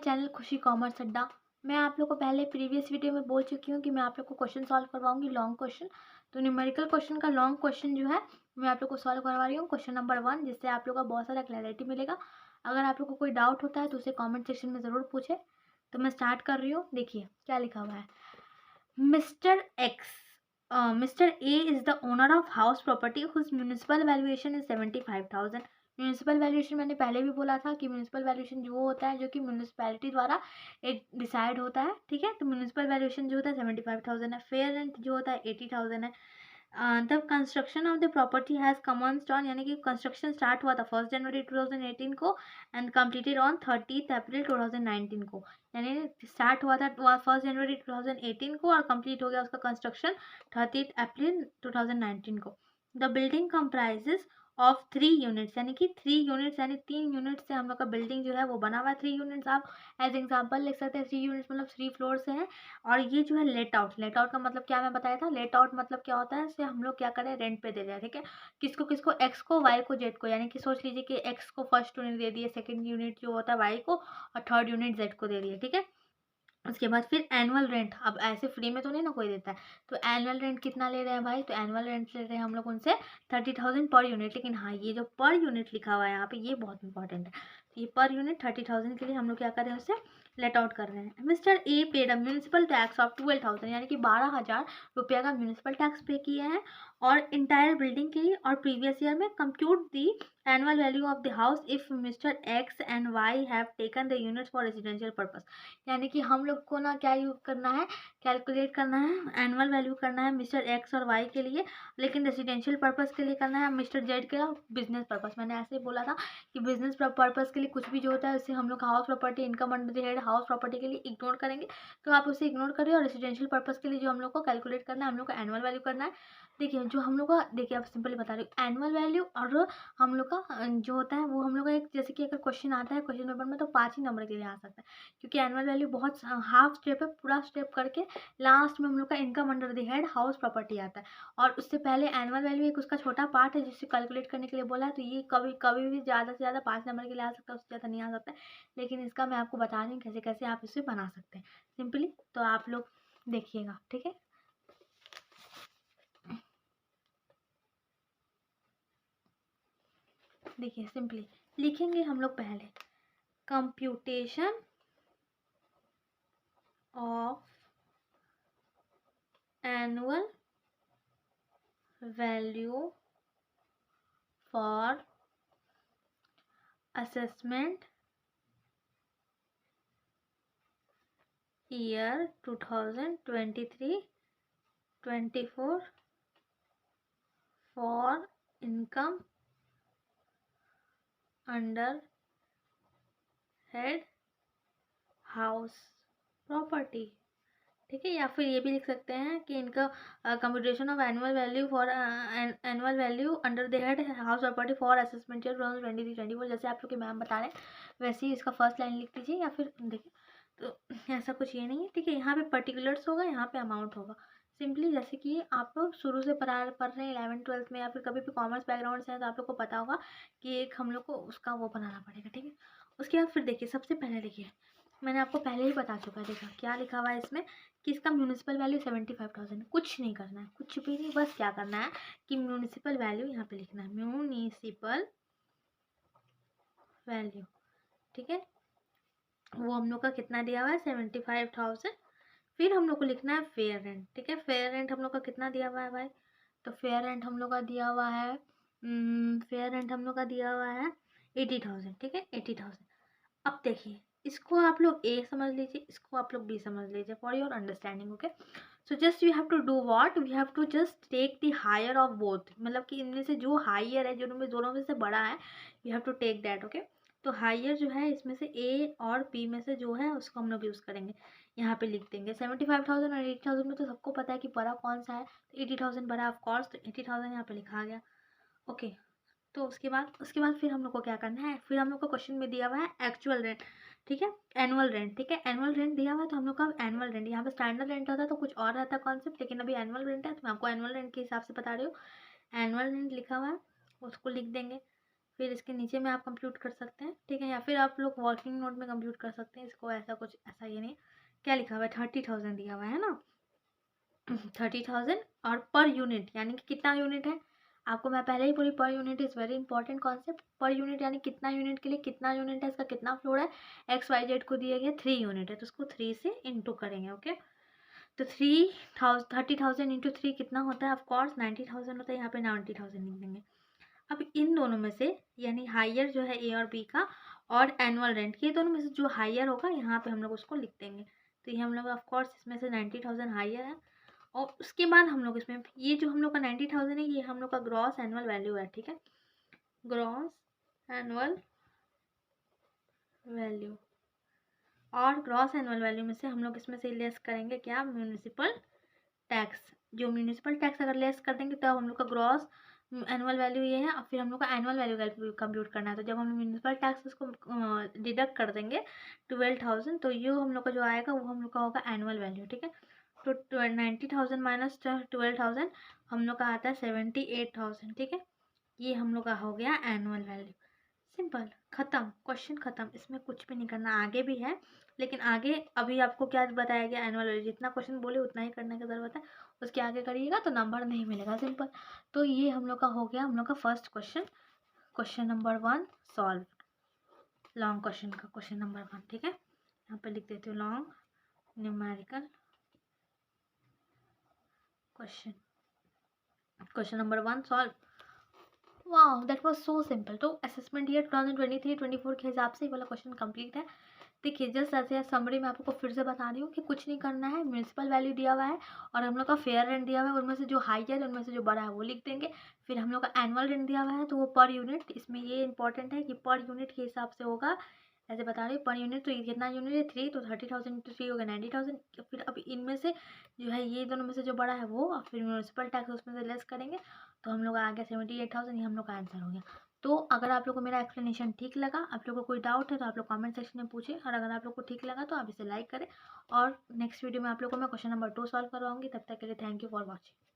Channel खुशी commerce अड्डा। मैं आप लोग को पहले प्रीवियस वीडियो में बोल चुकी हूँ कि मैं आप लोग को क्वेश्चन सॉल्व करवाऊंगी लॉन्ग क्वेश्चन। तो न्यूमेरिकल क्वेश्चन का लॉन्ग क्वेश्चन जो है मैं आप लोग को सॉल्व करवा रही हूँ, क्वेश्चन नंबर 1, जिससे आप लोग का बहुत सारा क्लैरिटी मिलेगा। अगर आप लोग को कोई डाउट होता है तो उसे कॉमेंट सेक्शन में ज़रूर पूछे। तो मैं स्टार्ट कर रही हूँ। देखिए क्या लिखा हुआ है। Mister x, Mr. A is the owner of house property whose municipal valuation is 75,000। Municipal valuation मैंने पहले भी बोला था कि म्यूनिसिपल वैल्यूएशन जो होता है जो कि म्यूनिसिपैलिटी द्वारा एक डिसाइड होता है, ठीक है। तो म्यूनिसिपल वैल्यूएशन जो होता है 75,000 है। फेयर रेंट जो होता है 80,000 है। The construction of the property has commenced on, यानी कि कंस्ट्रक्शन स्टार्ट हुआ था 1 जनवरी 2018 को एंड कंप्लीटेड ऑन 30 अप्रैल 2019 को। यानी स्टार्ट हुआ था 1 जनवरी 2018 को और कंप्लीट हो गया उसका कंस्ट्रक्शन 30 अप्रैल 2019 को। The building comprises of 3 units, यानी कि 3 यूनिट्स, यानी 3 यूनिट से हम लोग का बिल्डिंग जो है वो बना हुआ है। 3 यूनिट्स आप एज एग्जाम्पल लिख सकते हैं। 3 यूनिट्स मतलब 3 फ्लोर से हैं। और ये जो है लेट आउट, लेट आउट का मतलब क्या मैं बताया था। लेट आउट मतलब क्या होता है, इसे हम लोग क्या करें, रेंट पे दे रहे हैं, ठीक है। किसको किसको, एक्स को, वाई को, जेड को। यानी कि सोच लीजिए कि एक्स को फर्स्ट यूनिट दे दिए, सेकंड यूनिट जो होता है वाई को, और थर्ड यूनिट जेड को दे दिए, ठीक है। उसके बाद फिर एनुअल रेंट, अब ऐसे फ्री में तो नहीं ना कोई देता है। तो एनुअल रेंट कितना ले रहे हैं भाई, तो एनुअल रेंट ले रहे हैं हम लोग उनसे 30,000 पर यूनिट। लेकिन हाँ, ये जो पर यूनिट लिखा हुआ है यहाँ पे ये बहुत इंपॉर्टेंट है। तो ये पर यूनिट 30,000 के लिए हम लोग क्या कर रहे हैं, उससे लेट आउट कर रहे हैं। Mister A paid a municipal tax of 12,000, यानी कि 12,000 रुपया का म्यूनिसिपल टैक्स पे किए हैं और इंटायर बिल्डिंग के लिए। और प्रीवियस ईयर में compute the annual value of the house if mister x and why have taken the units for residential purpose. यानी कि हम लोग को ना क्या यूज करना है, कैलकुलेट करना है, एनुअल वैल्यू करना है मिस्टर एक्स और वाई के लिए, लेकिन रेजिडेंशियल पर्पस के लिए करना है मिस्टर जेड के बिजनेस पर्पस। मैंने ऐसे ही बोला था कि बिजनेस पर्पस के लिए कुछ भी जो होता है उससे हम लोग house property, income under the head house property के लिए इग्नोर करेंगे। तो आप उसे इग्नोर करिए। और रेजिडेंशियल पर्पस के लिए जो हम लोग को कैलकुलेट करना है, हम लोग को एनुअल वैल्यू करना है। देखिए जो हम लोग का, देखिए आप सिंपली बता रही हूँ, एनुअल वैल्यू और हम लोग का जो होता है वो हम लोग का एक, जैसे कि अगर क्वेश्चन आता है क्वेश्चन पेपर में तो 5 ही नंबर के लिए आ सकता है। क्योंकि एनुअल वैल्यू बहुत हाफ स्टेप है, पूरा स्टेप करके लास्ट में हम लोग का income under the head house property आता है। और उससे पहले एनुअल वैल्यू एक उसका छोटा पार्ट है जिससे कैलकुलेट करने के लिए बोला है। तो ये कभी कभी भी ज़्यादा से ज़्यादा 5 नंबर के लिए आ सकता है, उससे ज़्यादा नहीं आ सकता है। लेकिन इसका मैं आपको बता रही हूँ कैसे कैसे आप इसे बना सकते हैं सिंपली। तो आप लोग देखिएगा, ठीक है। देखिए सिंपली लिखेंगे हम लोग पहले computation of annual value for assessment year 2023-24 for income under head house property, ठीक है। या फिर ये भी लिख सकते हैं कि इनका computation of annual value for annual value under the head house property for assessment year 2023-24। जैसे आप लोग के मैम बता रहे हैं वैसे ही इसका फर्स्ट लाइन लिख दीजिए। या फिर देखिए तो ऐसा कुछ ये नहीं है, ठीक है। यहाँ पे पर्टिकुलर्स होगा, यहाँ पे अमाउंट होगा सिंपली। जैसे कि आप लोग शुरू से पढ़ रहे हैं 11th-12th में, या फिर कभी भी कॉमर्स बैकग्राउंड से है तो आप लोग को पता होगा कि एक हम लोग को उसका वो बनाना पड़ेगा, ठीक है। उसके बाद फिर देखिए सबसे पहले देखिए मैंने आपको पहले ही बता चुका है। देखा क्या लिखा हुआ है इसमें कि इसका म्यूनिसिपल वैल्यू 75,000। कुछ नहीं करना है, कुछ भी नहीं, बस क्या करना है कि म्यूनिसिपल वैल्यू यहाँ पे लिखना है, म्यूनिसिपल वैल्यू, ठीक है। वो हम लोग का कितना दिया हुआ है 75,000। फिर हम लोग को लिखना है फेयर रेंट, ठीक है। फेयर रेंट हम लोग का कितना दिया हुआ है भाई, तो फेयर रेंट हम लोग का दिया हुआ है फेयर रेंट हम लोग का दिया हुआ है 80,000, ठीक है, 80,000। अब देखिए इसको आप लोग ए समझ लीजिए, इसको आप लोग बी समझ लीजिए for your understanding, okay. So just you have to do what, we have to just take the higher of both, मतलब कि इनमें से जो हायर है, जो दोनों में से बड़ा है, you have to take that, okay. तो हायर जो है इसमें से ए और बी में से जो है उसको हम लोग यूज़ करेंगे। यहाँ पे लिख देंगे 75,000 और 80,000 में तो सबको पता है कि बड़ा कौन सा है, तो 80,000 बड़ा ऑफ कोर्स, तो 80,000 यहाँ पे लिखा गया, ओके। तो उसके बाद फिर हम लोग को क्या करना है, फिर हम लोग को क्वेश्चन में दिया हुआ है एक्चुअल रेंट, ठीक है, एनुअल रेंट, ठीक है। एनुअल रेंट दिया हुआ है तो हम लोग का एनुअल रेंट, यहाँ पे स्टैंडर्ड रेंट होता है तो कुछ और रहता है कॉन्सेप्ट, लेकिन अभी एनुअल रेंट है तो मैं आपको एनुअल रेंट के हिसाब से बता रही हूँ। एनुअल रेंट लिखा हुआ है उसको लिख देंगे। फिर इसके नीचे में आप कंप्यूट कर सकते हैं, ठीक है, या फिर आप लोग वर्किंग नोट में कंप्यूट कर सकते हैं इसको। ऐसा कुछ ऐसा ये नहीं, क्या लिखा हुआ है 30,000 दिया हुआ है ना 30,000 और पर यूनिट यानी कि कितना यूनिट है, आपको मैं पहले ही बोली per unit is very important concept. Per unit यानी कितना यूनिट के लिए कितना यूनिट है, इसका कितना फ्लोर है, XYZ को दिए गए 3 यूनिट है तो उसको 3 से इंटू करेंगे। ओके, तो 30,000 इंटू 3 कितना होता है, ऑफकोर्स 90,000 होता है, यहाँ पे 90,000 लिख देंगे। अब इन दोनों में से यानी हायर जो है ए और बी का और एनुअल रेंट, ये दोनों में से जो हायर होगा यहाँ पे हम लोग उसको लिख देंगे। तो ये हम लोग ऑफकोर्स इसमें से 90,000 हायर है, और उसके बाद हम लोग इसमें ये जो हम लोग का 90,000 है ये हम लोग का ग्रॉस एनुअल वैल्यू है, ठीक है, ग्रॉस एनुअल वैल्यू। और ग्रॉस एनुअल वैल्यू में से हम लोग इसमें से लेस करेंगे क्या, म्यूनिसिपल टैक्स। जो म्यूनिसिपल टैक्स अगर लेस कर देंगे तब हम लोग का ग्रॉस एनुअल वैल्यू ये है, और फिर हम लोग का एनुअल वैल्यू कंप्यूट करना है। तो जब हम म्यूनिसिपल टैक्स उसको डिडक्ट कर देंगे 12,000 तो ये हम लोग का जो आएगा वो हम लोग का होगा एनुअल वैल्यू, ठीक है। तो 90,000 माइनस 12,000 हम लोग का आता है 78,000, ठीक है, ये हम लोग का हो गया एनुअल वैल्यू। सिंपल, ख़त्म, क्वेश्चन ख़त्म, इसमें कुछ भी नहीं करना। आगे भी है लेकिन आगे अभी आपको क्या बताया गया, एनुअल वैल्यू जितना क्वेश्चन बोले उतना ही करने की ज़रूरत है, उसके आगे करिएगा तो नंबर नहीं मिलेगा, सिंपल। तो ये हम लोग का हो गया हम लोग का first question, question number 1 solve, long question का क्वेश्चन नंबर 1, ठीक है। यहाँ पे लिख देती हूँ long numerical question, question number 1 solve. वाह, दैट वाज सो सिंपल। तो असेसमेंट ईयर 2023-24 के हिसाब से ये वाला क्वेश्चन कंप्लीट है। देखिए जस्ट ऐसे समरी में आपको फिर से बता रही हूँ कि कुछ नहीं करना है, म्यूनसिपल वैल्यू दिया हुआ है और हम लोग का फेयर रेंट दिया हुआ है, उनमें से जो हाई है उनमें से जो बड़ा है वो लिख देंगे। फिर हम लोग का एनुअल रेंट दिया हुआ है तो वो पर यूनिट, इसमें ये इंपॉर्टेंट है कि पर यूनिट के हिसाब से होगा, ऐसे बता रही हूँ पर यूनिट। तो ये कितना यूनिट है 3, तो 30,000 इंटू 3 हो गया 90,000। फिर अब इनमें से जो है ये दोनों में से जो बड़ा है वो, और फिर म्यूनसिपल टैक्स उसमें से लेस करेंगे तो हम लोग आ गया 78,000, ये हम लोग का आंसर हो गया। तो अगर आप लोग को मेरा एक्सप्लेनेशन ठीक लगा, आप लोग को कोई डाउट है तो आप लोग कमेंट सेक्शन में पूछें, और अगर आप लोग को ठीक लगा तो आप इसे लाइक करें, और नेक्स्ट वीडियो में आप लोग को मैं क्वेश्चन नंबर 2 सॉल्व करवाऊंगी। तब तक के लिए थैंक यू फॉर वॉचिंग।